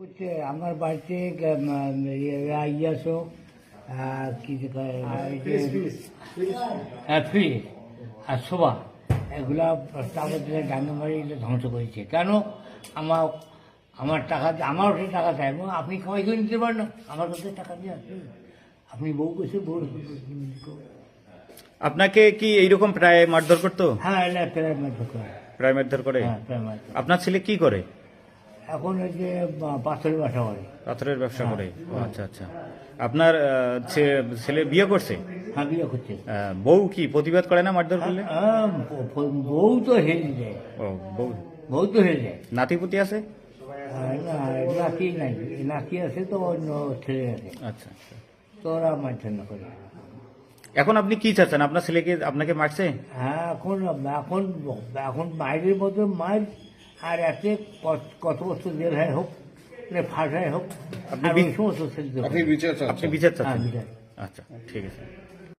করছে আমার বাড়িতে ইয়াসো কি ফ্রি আর শোভা এগুলা প্রস্তাবের দিলে ডাঙ্গে মারি ধ্বংস করেছে। কেন? আমার আমার টাকা আমার কাছে টাকা চাই, আপনি কামাই করে নিতে পারেন না, আমার কাছে টাকা দিয়ে আছে, আপনি বউ কেছে বউ। আপনাকে কি এইরকম প্রায় মারধর করতো? হ্যাঁ, এটা প্রায় মারধর করে। প্রায় মারধর করে? হ্যাঁ, প্রায় মারধর। আপনার ছেলে কি করে? এখন ওই যে পাথরের বাসা করে। পাথরের ব্যবসা করে? ও আচ্ছা আচ্ছা। আপনার ছেলে বিয়ে করছে? হ্যাঁ, বিয়ে করছে। বউ কি প্রতিবাদ করে না মারধর করলে? বউ তো হেরে যায়। ও বউ। বউ তো হেরে যায়। নাতিপুতি আছে? না, নাতি নাই, নাতি আছে তো অন্য ছেলে আছে, আচ্ছা আচ্ছা। তো ওরা মারধর না করে। এখন আপনি কি চাচ্ছেন? আপনার ছেলেকে আপনাকে মারছে? হ্যাঁ, এখন এখন এখন মায়ের মতো মার, আর এতে কত বছর জেল হয় হোক, ফাঁসায় হোক, আপনি আর ওই সমস্ত ছেলে আপনি বিচার চাচ্ছেন? হ্যাঁ, বিচার। আচ্ছা, ঠিক আছে।